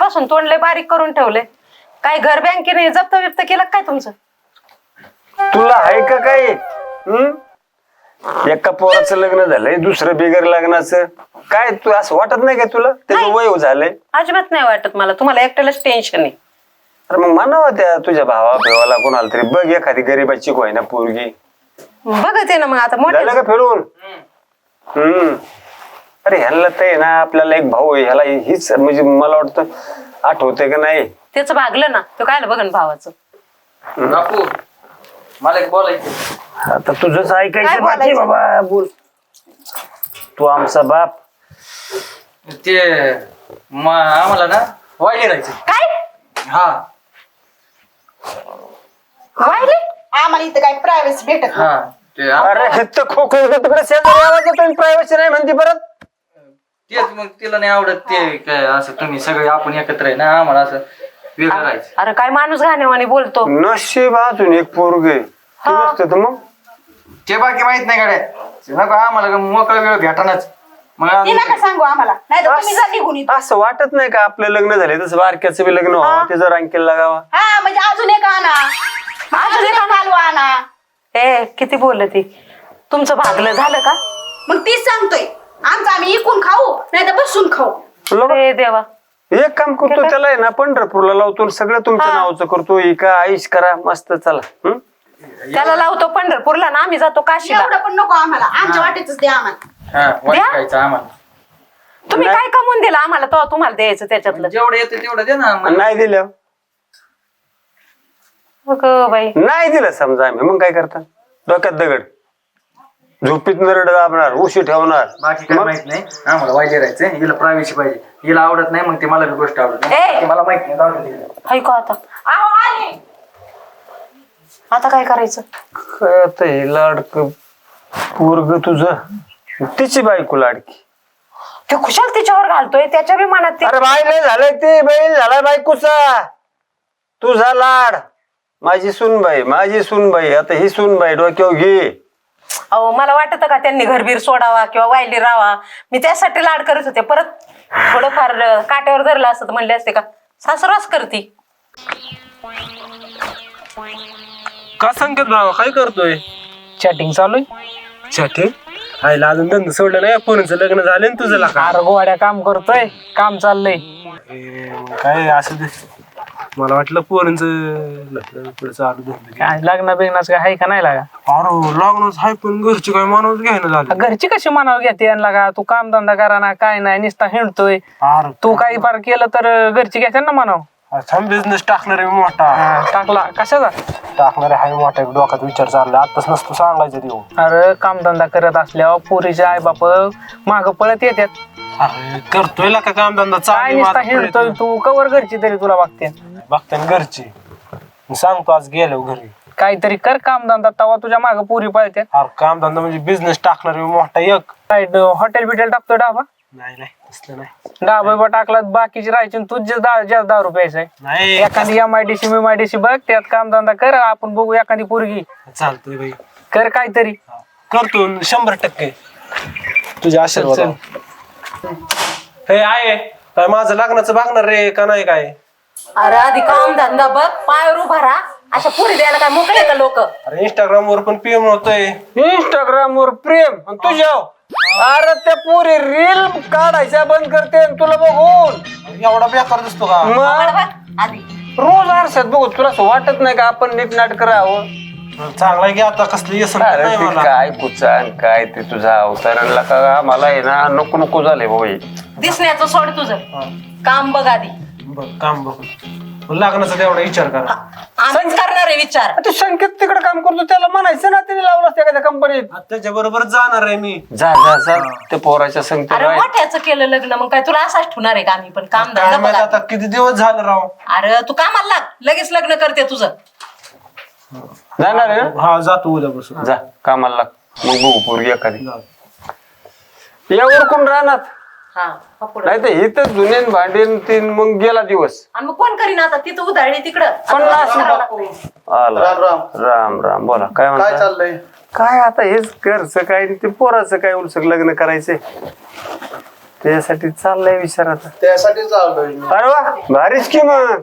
पासून तोंडले बारीक करून ठेवले. काय घर बँकेने जप्त बिप्त केलं काय तुमचं? तुला आहे का काय? एका पोराचं लग्न झालंय, दुसरं बिगर लग्नाचं. काय तू असं वाटत नाही का तुला त्याचं वय झालंय? अजिबात नाही वाटत मला. तुम्हाला एकट्यालाच टेन्शन आहे. अरे मग म्हणावं त्या तुझ्या भावा भावाला कोणाला तरी बघ एखादी गरीबाची होय ना पोरगी. बघते ना मग आता मोठे झालं का फिरून? अरे ह्याला तर आहे ना आपल्याला एक भाऊ आहे, ह्याला हीच म्हणजे मला वाटतं आठवतंय का नाही. त्याचं भागलं ना, तो कायला बघन भावाचं. बापू मला एक बोलायचं. आता तुझंच काय ऐकायचं बाकी बोलायचं? बाबा. बोल. तू आमचा बाप. ते आम्हाला ना वायली राहायचं. काय हा वाहिले? आम्हाला इथं काही प्रायव्हसी भेटत नाही. हा ते अरे हे तर खोकं तिकडे शेजारी आवाज येतो, प्रायव्हसी नाही म्हणते परत. तेच मग तिला नाही आवडत ते काय असं तुम्ही सगळे आपण एकत्र आहे ना, आम्हाला असं वेगळं राहायचं. अरे काय माणूस घाणेवाणी बोलतो. नशीब अजून एक पोरगे तर मग ते बाकी माहित नाही गाड्या नको आम्हाला मोकळा वेळ भेटानाच. मग ती नका सांगू आम्हाला, नाही तर तुम्ही जा निघून इथून. असं वाटत नाही का आपलं लग्न झाले तसं बारक्याचं बी लग्न व्हावं, त्याचं रांकेल लागावा. हा म्हणजे अजून एक आणा, अजून एक हलवा आणा. ए किती बोलती. तुमचं भागलं झालं का? मग तीच सांगतोय, आमचं आम्ही इकून खाऊ नाही तर बसून खाऊ. अरे देवा. एक काम करतो त्याला आहे ना पंढरपूरला लावतो, सगळं तुमच्या नावाचं करतो. इका आईश करा मस्त. चला त्याला लावतो पंढरपूरला ना, आम्ही जातो काशीला. एवढं पण नको आम्हाला, आमच्या वाटेच द्या आम्हाला. हा वाईट खायचं आम्हाला. तुम्ही काय कमवून दिलं आम्हाला तो तुम्हाला द्यायचं त्याच्यातलं? जेवढं येतं तेवढं दे ना. नाही दिलं. बाई नाही दिलं समजा आम्ही मग काय करता? डोक्यात दगड, झोपीत नरड दाबणार, उशी ठेवणार. बाकी काय माहित नाही आम्हाला वायले राहायचंय. हिला प्रायव्हसी पाहिजे. हिला आवडत नाही मग ती मला बी गोष्ट आवडत नाही. मला माहित नाही जाऊ दे तिला. ऐका आता. अहो आले. आता काय करायचं? काय आता हे लाडक पोरग तुझं, तिची बायको लाडकी. ते खुशाल तिच्यावर घालतोय, त्याच्या बी मनात ते. अरे बाई लय झालंय ते, बैल झालाय बायकोचा. तुझा लाड. माझी सूनबाई, माझी सूनबाई. आता ही सूनबाई डोक्यावर घे. अहो मला वाटत का त्यांनी घरबीर सोडावा किंवा वायली राहावा. मी त्यासाठी लाड करत होते. परत थोडंफार काट्यावर धरलं असतं तर म्हणले असते का सासराच करती. का संकेत भावा काय करतोय? चॅटिंग चालू आहे. चॅटिंग? आईला अजून धंदा सोडलं नाही. पोरांचं लग्न झालं ना तुझं का? अरे गोड्या काम करतोय, काम चाललंय. काय असं दे. मला वाटलं पोरांचं चालू धंदा. काय लग्न बिग्नाच काय आहे का नाही लागा? अरे लग्नच हाय पण घरची काय मानवच घ्यायला झालं. घरची कशी म्हणावं घेते यांना का? तू काम धंदा करा ना, काय नाही, नुसता हिंडतोय. अरे तू काही फार केलं तर घरची घेते ना म्हणाव. बिझनेस टाकणार आहे मोठा. टाकला कशाचा? टाकणार आहे मोठा. डोक्यात विचार चालला आताच नसतो सांगायचं देऊ. अरे काम धंदा करत असल्यावर पुरीचे आई बाप माग पळत येतात. अरे करतोय का काम धंदा काय नुसता हिंडतोय तू? कवर घरची तरी तुला बघते. बघताना घरची. मी सांगतो आज गेलो घरी काहीतरी कर काम धंदा, तवा तुझ्या माग पुरी पळते. अरे काम धंदा म्हणजे बिझनेस टाकणार आहे मोठा एक. हॉटेल बिटेल टाकतोय डाबा? नाही नाही तसलं नाही. डाबा टाकला बाकीची राहायची तुझे जास्त दारू प्यायचंय. नाही एखादी MIDC बघ, त्यात काम धंदा कर, आपण बघू एखादी पोरगी. चालतंय बाई. कर काहीतरी. करतो 100%. तुझ्या आशीर्वाद. हे आहे काय माझं लग्नाचं बघणार रे का नाही काय? अरे आधी काम धंदा बघ, पायावर उभा राहा. अशा पुरी द्यायला काय मोकळे का लोक? अरे इंस्टाग्राम वर पण पीएम होतोय. इंस्टाग्राम वर प्रेम तुझ्या. अरे त्या पुरी रील काढायच्या बंद करते तुला बघून. एवढा बेकार दिसतो का? मग आधी रोज आरशात बघू तुला असं वाटत नाही का आपण नीट नाट करावं? चांगला आहे की आता कसली व्यसन अरे नाही ते मला. काय कुचान काय ते तुझा अवतारणला का मला आहे ना नको नको झाले भाऊ. दिसण्याचं सोड तुझं. काम बघ आधी. बघ काम बघ. लग्नाचा तेवढा विचार करा. आम्हीच करणार आहे विचार. तू संकेत तिकडे काम करतो त्याला म्हणायचं ना तिने लावलं असतं एखाद्या कंपनीत. त्याच्या बरोबर जाणार आहे मी. जा जा जा त्या पोराच्या संगतीत अरे मोठ्याचं केलं लग्न, मग काय तुला असाच ठेवणार आहे का आम्ही पण? काम काय धंदा माहित बघ. आता किती दिवस झालं राव. अरे तू कामाला लाग, लगेच लग्न करते तुझं. जाणार आहे ना? हा जातो उद्यापासून. जा कामाला लाग. मग बघू पोरगी एखादी. यावर कोण राहणार हा पुढे. नाही तर ही तर जुनेन भांडेन तीन मग गेला दिवस. आणि मग कोण करीन आता? तिथं उधाळली तिकडं. 50 आला. राम राम बोला काय म्हणता? काय चाललंय? काय आता हेच घरचं काय ते पोराचं काय उलसक लग्न करायचंय. त्यासाठी चाललंय विचारात. त्यासाठी चाललोय मी. अरे वा भारीच की मग.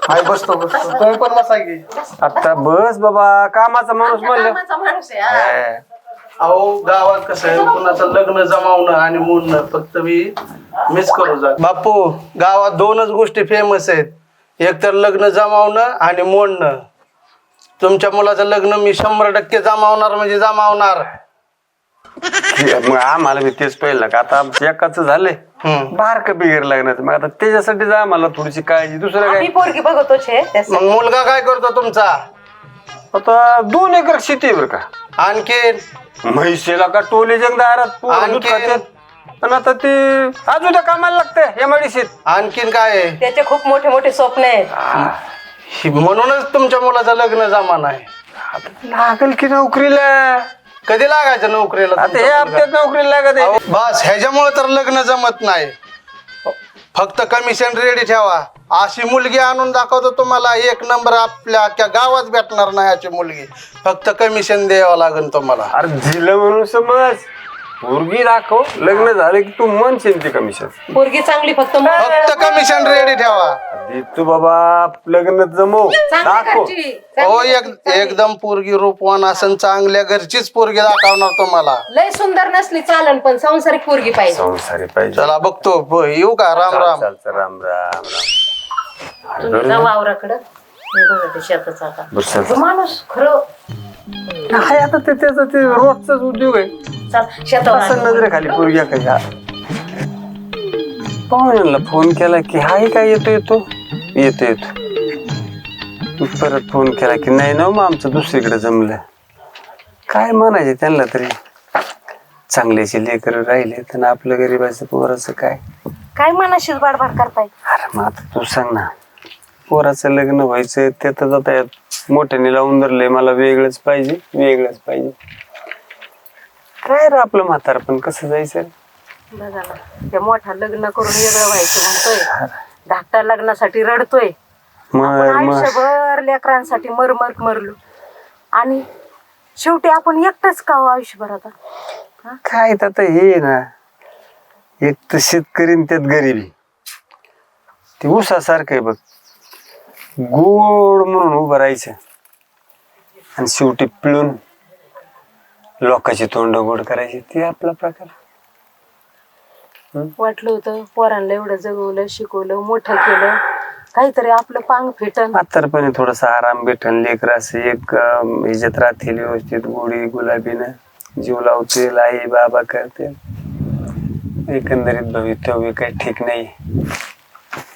हाय बसतो तुम्ही पण बसा की. आता बस बाबा, कामाचा माणूस म्हणलं. कामाचा माणूस आहे हा. अहो गावात कसं आहे, कुणाचं लग्न जमावणं आणि मोडणं फक्त मीच करू जा. बापू गावात दोनच गोष्टी फेमस आहेत, एक तर लग्न जमावणं आणि मोडणं. तुमच्या मुलाचं लग्न मी 100% जमावणार म्हणजे जमावणार. मग आम्हाला मी तेच पाहिलं का आता एकाच झालंय बारक बिगेर लागणार, मग आता त्याच्यासाठी आम्हाला थोडीशी काळजी. दुसरं आम्ही काय पोरगी बघतोच आहे त्यासाठी. मग मुलगा काय करतो तुमचा? आता 2 एकर शेती आहे बरं का. आणखीन म्हैसेला का टोले जंग दारात पोरं दूध आणखीन? खात्यात. पण आता ते अजून त्या कामाला लागतंय एमआयडीसीत. आणखीन काय आहे? त्याचे खूप मोठे मोठे स्वप्न आहेत. म्हणूनच तुमच्या मुलाचं लग्न जमा नाही. लागल की नोकरीला. कधी लागायचं नोकरीला आता तुमचा हे मुलगा? हप्त्यात नोकरीला लागत आहे. अहो, बस ह्याच्यामुळे तर लग्न जमत नाही. फक्त कमिशन रेडी ठेवा. अशी मुलगी आणून दाखवतो तुम्हाला, 1 नंबर आपल्या अख्ख्या गावात भेटणार नाही अशी मुलगी. फक्त कमिशन द्यावं लागेल तुम्हाला. अरे दिलं म्हणून समज, पोरगी दाखव, लग्न झालं की तू म्हणशील ते कमिशन. पोरगी चांगली फक्त फक्त कमिशन रेडी ठेवा. तू बाबा लग्न जमव दाखव. हो एकदम पोरगी रूपवान असन, चांगल्या घरचीच पोरगी दाखवणार तुम्हाला. लय सुंदर नसली चालन, पण संसारिक पोरगी पाहिजे. संसारी पाहिजे. चला बघतो, येऊ का? राम राम. चालतं राम राम. तुम्ही जा वावराकडं, मी बघते शेताचं आता. बरं, तो माणूस खरं काय आता ते त्याचा ते रोजचाच उद्योग आहे. चाल शेतावर असं आली. नजरेखाली पोरगी कशा पाहुण्यांना फोन केला की हाय काय येतो परत फोन केला की नाही ना मग आमचं दुसरीकडे जमलं. काय म्हणायचे त्यांना तरी, चांगल्याचे लेकर राहिले तर आपलं गरीबाचं पोराचं काय मनाशीच बाडबाड करताय? अरे मग आता तू सांग ना, पोराचं लग्न व्हायचं त्यातच आता मोठ्याने लावून धरलंय मला वेगळंच पाहिजे. काय रे आपलं म्हातार पण कसं जायचं? बघा ना, त्या मोठा लग्न करून वेगळं व्हायचं म्हणतोय, धाकटा लग्नासाठी रडतोय. आपण आयुष्यभर लेकरांसाठी मरलो आणि शेवटी आपण एकटंच का हो आयुष्यभर? आता काय आता हे ना, एक तर शेतकरी आणि त्यात गरिबी, ते ऊसासारखं आहे बघ. गोड म्हणून उभं राहायचं आणि शेवटी पिळून लोकांची तोंड गोड करायची, ते आपला प्रकार. वाटलं होतं पोरांना एवढं जगवलं, शिकवलं, मोठं केलं, काहीतरी आपलं पांग फिटन. म्हातारपणी थोडासा आराम भेटन, लेकर असं एक ह्याच्यात राहतील व्यवस्थित, गोडी गुलाबीनं जीव लावतील, आई बाबा करतील. एकंदरीत भवितव्य काही ठीक नाही.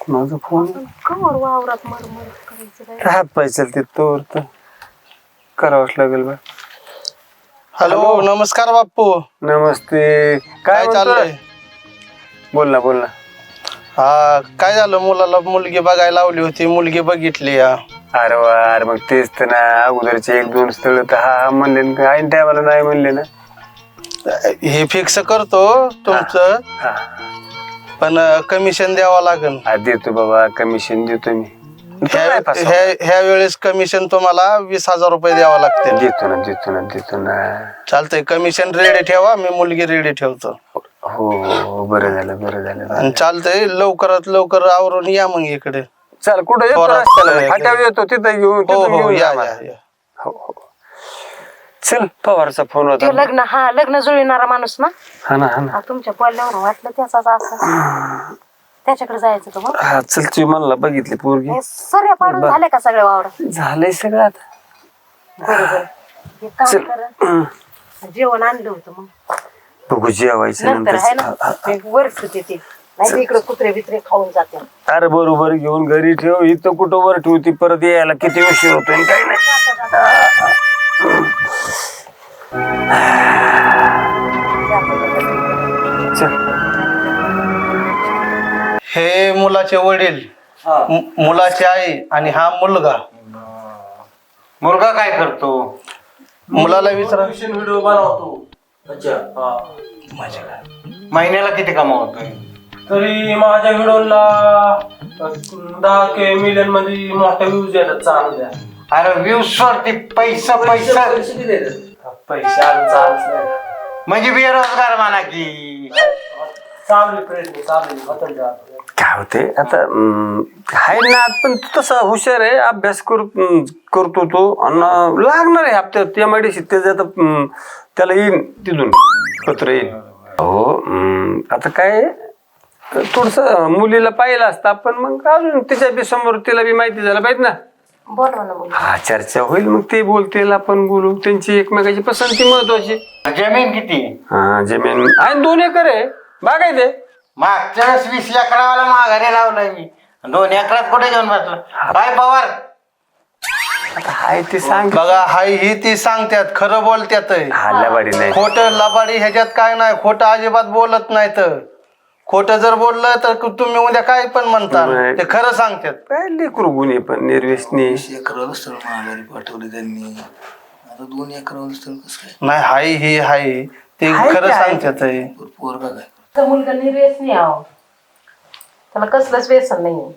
माझा फोन कवर वावरात मरमर करायचं काय? हात पाय चालते तोवर तर करावंच लागेल बा. हॅलो, नमस्कार बाप्पू. नमस्ते. काय चाललंय? बोल ना. हा, काय झालं? मुलाला मुलगी बघायला लावली होती, मुलगी बघितली. अरे वा, अरे मग तेच तर ना, अगोदरचे 1-2 स्थळ तर हा म्हणले ना, ऐन टायमाला नाही म्हणले ना. हे फिक्स करतो तुमचं, पण कमिशन द्यावं लागेल. देतो बाबा, कमिशन देतो मी. ह्या वेळेस कमिशन तुम्हाला 20,000 रुपये द्यावं लागते. देतो ना. चालतंय, कमिशन रेडी ठेवा, मी मुलगी रेडी ठेवतो. हो बरं झालं. आणि चालतंय, लवकरात लवकर आवरून या मग इकडे. चल कुठं येतो? रस्त्याला खाट्यावर येतो, तिथं घेऊन या. हो. चल, पवारचा फोन होता. ते लग्न जुळविणारा माणूस ना? हा ना. तुमच्या बोलण्यावर वाटलं त्याचाच असं. त्याच्याकडे जायचं का मग? हा चल, तू मला बघितली पोरगी. सर्या पाडून झाले का सगळ्या वावरात? झालंय सगळं आता. बरोबर. एक काम करा, जेवण आणलं होतं मग बघू जेवायचं नंतर आहे ना, वर्ष ते नाही इकडे कुत्रे बित्रे खाऊन जाते. अरे बरोबर, घेऊन घरी ठेव. इथं कुठं वर ठेवती, परत यायला किती उशीर होतोय. काही नाही. हे मुलाचे वडील, मुलाची आई आणि हा मुलगा. मुलगा काय करतो? मुलाला विचारा. व्हिडिओ बनवतो. महिन्याला किती कमावतोय? तरी माझ्या व्हिडिओला 10 मिलियन मध्ये मोठा व्ह्यूज येतात चांगल्या. अरे व्ह्यूज वरती पैसा पैसे अजून चालच नाही. म्हणजे बेरोजगार म्हणा की. चालू प्रयत्न चालू होतं जा. काय होते आता आहे ना पण तू तसा हुशार आहे अभ्यास करतो तो आणि लागणार आहे हप्त्यात MIDC त्याला येईन तिथून पत्र येईन. हो आता काय थोडस मुलीला पाहिलं असतं आपण मग अजून तिच्या बी समोर तिला बी माहिती झालं पाहिजे ना. बोलवा ना बोल. हा चर्चा होईल मग ते बोलतील आपण बोलू त्यांची एकमेकाची पसंती महत्वाची. जमीन किती? हा जमीन आहे 2 एकर आहे बागायते. मागच्या वेळेस 20 एकरावाला माघारी लावलाय मी 2 एकरात कुठे घेऊन बसलो काय पवार? हाय ते सांग बघा हाय ही ती सांगतात खरं बोलत्यात हा लबाडी नाही खोट लबाडी ह्याच्यात काय नाही खोटं अजिबात बोलत नाही तर खोटं जर बोललं तर तुम्ही उद्या काय पण म्हणता नाही. ते खरं सांगतात. काय लेकरू गुन्हे पण निर्वेशनी. 20 एकराला स्थळ माघारी पाठवले त्यांनी आता 2 एकराला स्थळ कसं काय नाही हाय ही हाय ते हाय खरं काय? सांगतात पोरगा काय तर मुलगा निर्वेस नाही आहो त्याला कसलंच व्यसन नाही.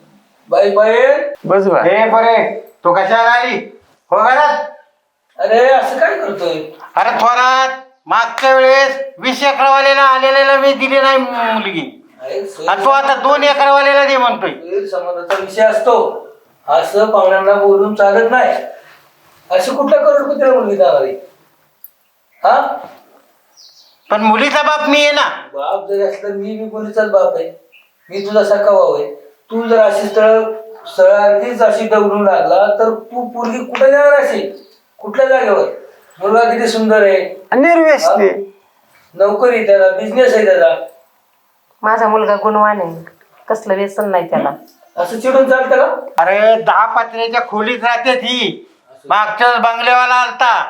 बाई बाई बस बा हे बरे तू कशाला आली हो घरात? अरे असं काय करतोय? अरे थोरात मागच्या वेळेस 20 एकरावाल्याला आलेल्याला मी दिली नाही मुलगी आणि तू आता 2 एकरावाल्याला दे म्हणतोय. गैरसमजाचा विषय असतो असं पाहुण्यांना बोलून चालत नाही. असं कुठल्या करोडपतीला मुलगी जाणार आहे? हा पण मुलीचा बाप मी आहे ना. बाप जरी असलं मी मुलीचाच बाप आहे. मी तुझा सखा भाऊ आहे. तू जर अशी स्थळार्थीच अशी दगडून लागला तर तू पोरगी कुठे जाणार अशी कुठल्या जागेवर? मुलगा किती सुंदर आहे निर्वेशनी. नोकरी त्याला बिझनेस आहे त्याचा. माझा मुलगा गुणवान आहे कसलं व्यसन नाही त्याला. असं चिडून चालतं का? अरे 10 पत्र्याच्या खोलीत राहते ही मागच्या बंगल्यावाला आलता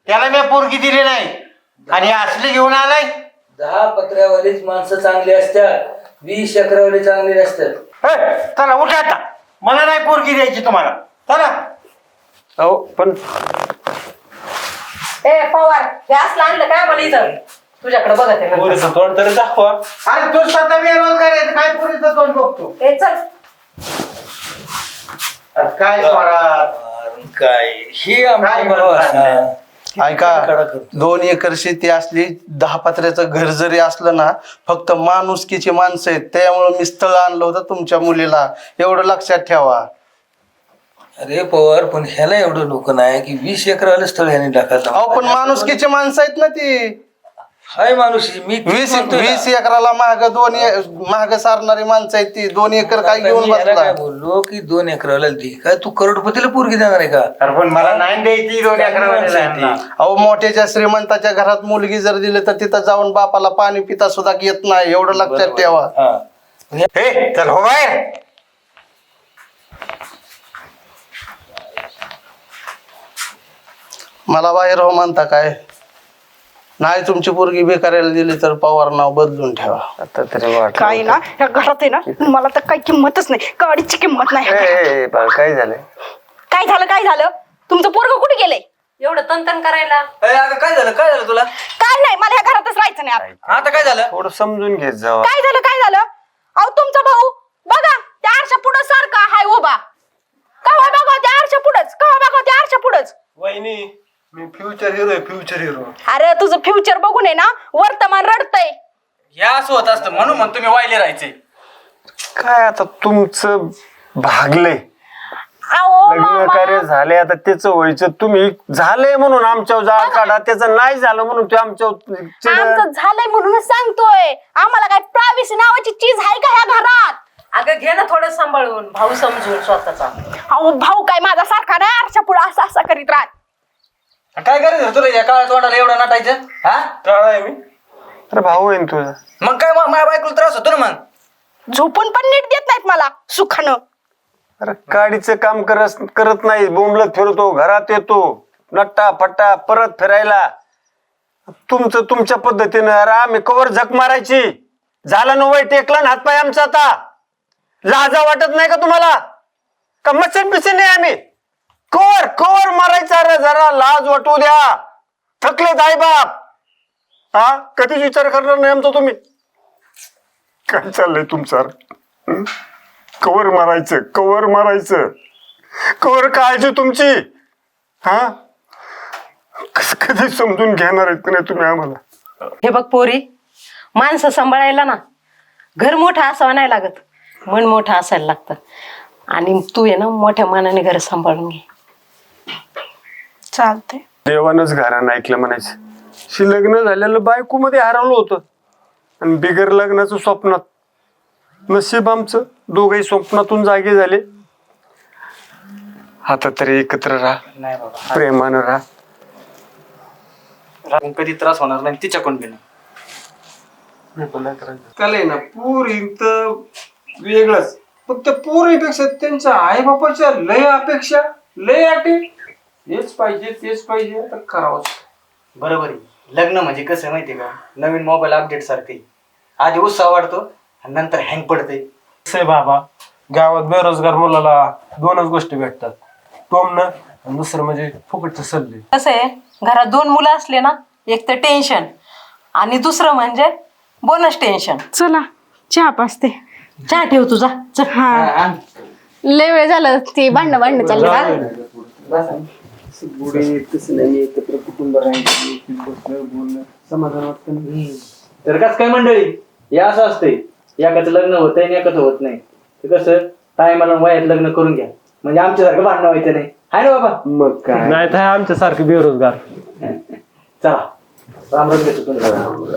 त्याला मी पोरगी दिली नाही आणि असली घेऊन आलाय. 10 पत्र्यावालीच माणसं चांगली असतात 20 एकरावाली चांगली नसतात. चला उठा आता मला नाही पोरगी द्यायची तुम्हाला चला. हो पण ए पवार हे असलं आणलं काय मला इथं तुझ्याकडे बघत आहे ना. पोरीचं तोंड तरी दाखवा. अरे तू स्वतः बेरोजगार आहे काय पोरीचं तोंड बघतो? ए चल अरे काय स्वरात काय ही आमची भाव असणार. ऐका 2 एकर शेती असली 10 पत्र्याचं घर जरी असलं ना फक्त माणुसकीची माणसं आहेत त्यामुळे मी स्थळ आणलं होतं तुमच्या मुलीला एवढं लक्षात ठेवा. अरे पवार पण ह्याला एवढं लोक नाही की 20 एकराला स्थळ ह्याने टाकायचं. अहो पण माणुसकीची माणसं आहेत ना ती. हाय माणूस मी 20 एकराला महाग सारणारी माणसं आहेत ती 2 एकर काय घेऊन काय बसला. बोललो की 2 एकराला दे काय तू करोडपतीला पोरगी देणार आहे का? अरे पण मला नाही द्यायची 2 एकरावाल्याला. अहो मोठ्याच्या श्रीमंताच्या घरात मुलगी जर दिली तर तिथं जाऊन बापाला पाणी पिता सुद्धा येत नाही एवढं लक्षात ठेवा. हे चल हो बाहेर. मला बाहेर हो म्हणता काय नाही तुमची पोरगी बेकारायला दिली तर पवार नाव बदलून ठेवा. आता तरी वाटलं काय ना या घरात आहे ना मला तर काही किंमतच नाही गाडीची किंमत नाही. काय झालंय? काय झालं तुमचं पोरग कुठे गेलंय? एवढं तंतन करायला. काय झालं तुला? काय नाही मला ह्या घरातच राहायचं नाही आता. आता काय झालं? थोडं समजून घेत जावा. काय झालं अहो तुमचा भाऊ बघा त्या आरच्या पुढं सारखा हाय उभा कवा बघा त्या आरच्या पुढंच वहिनी मी फ्युचर हिरो आहे फ्युचर हिरो. अरे तुझं फ्युचर बघून आहे ना वर्तमान रडतय. या असं होत असतं म्हणून म्हणतो मी वायले राहायचे. काय आता तुमचं भागलंय अहो लग्न मामा, कार्य झाले आता त्याचं व्हायचं तुम्ही झालंय म्हणून आमच्यावर जाळ काढा त्याचं नाही झालं म्हणून ते आमच्यावर चिडा. आमचं झालंय म्हणूनच सांगतोय आम्हाला काय प्रायव्हसी नावाची चीज आहे का ह्या घरात? अगं घे ना थोडं सांभाळून भाऊ समजून स्वतःचा. अहो भाऊ काय माझा सारखा नाही आरच्या पुढं असा करीत राहत. काय करायचं तुला या काळात तोंडाला एवढं नटायचं? हा टाळा आहे मी. अरे भाऊ आहे ना तुझा. मग काय माझ्या बायकोला त्रास होतो ना मग. झोपून पण नीट देत नाहीत मला सुखानं. अरे गाडीचं काम करत नाही बोंबलत फिरतो घरात येतो नट्टा फट्टा परत फिरायला. तुमचं तुमच्या पद्धतीनं अरे आम्ही कवर झक मारायची झालं ना वय टेकला ना हातपाय आमचा आता लाजा वाटत नाही का तुम्हाला का मच्छन पिछन नाही आम्ही कवर मारायचं. अरे जरा लाज वाटू द्या थकलेत आई बाप. हा कधीच विचार करणार नाही आमचा तुम्ही. काय चाललंय तुमचं? कवर मारायचं कवर काळजी तुमची. हा कधी समजून घेणार आहेत का नाही तुम्ही आम्हाला? हे बघ पोरी माणसं सांभाळायला ना घर मोठं असावं नाही लागत, मन मोठं असायला लागतं. आणि तू आहे ना मोठ्या मनाने घर सांभाळून घे. चालते. देवानच घरानं ऐकलं म्हणायचं. लग्न झालेलं बायको मध्ये हरवलं होतं आणि बिगर लग्नाचं स्वप्नात नशीब आमचं दोघही स्वप्नातून जागे झाले. आता तरी एकत्र राहा, नाही बाबा, प्रेमानं राहा. राहून कधी त्रास होणार नाही तिच्याकडून बी नाही. कले ना पुरी तर वेगळंच, पण त्या पोरीपेक्षा त्यांच्या आई बापाच्या लय अपेक्षा, लय अटी. हेच पाहिजे तेच पाहिजे, आता करावंच. बरोबर आहे. लग्न म्हणजे कसं माहितीये का, नवीन मोबाईल अपडेट सारखे. आधी उत्साह वाढतो आणि नंतर हँग पडते. कसं आहे बाबा, गावात बेरोजगार मुलाला दोनच गोष्टी भेटतात, टोमणं आणि दुसरं म्हणजे फुकटचे सल्ले. कसं आहे, घरात 2 मुलं असले ना, एक तर टेन्शन आणि दुसरं म्हणजे बोनस टेन्शन. चला चहा पाचते. चहा ठेव तुझा. चल. हा लय वेळ झालं ते भांडणं चाललं. तर कसं काय मंडळी, हे असं असते, एकाचं लग्न होतंय आणि एकाचं होत नाही. ते कसं टायमाला वयात लग्न करून घ्या, म्हणजे आमच्यासारखं भांडणं व्हायचं नाही. हाय ना बाबा? मग काय नाही तर आमच्यासारखे बेरोजगार. चला राम राम घेतो तुला.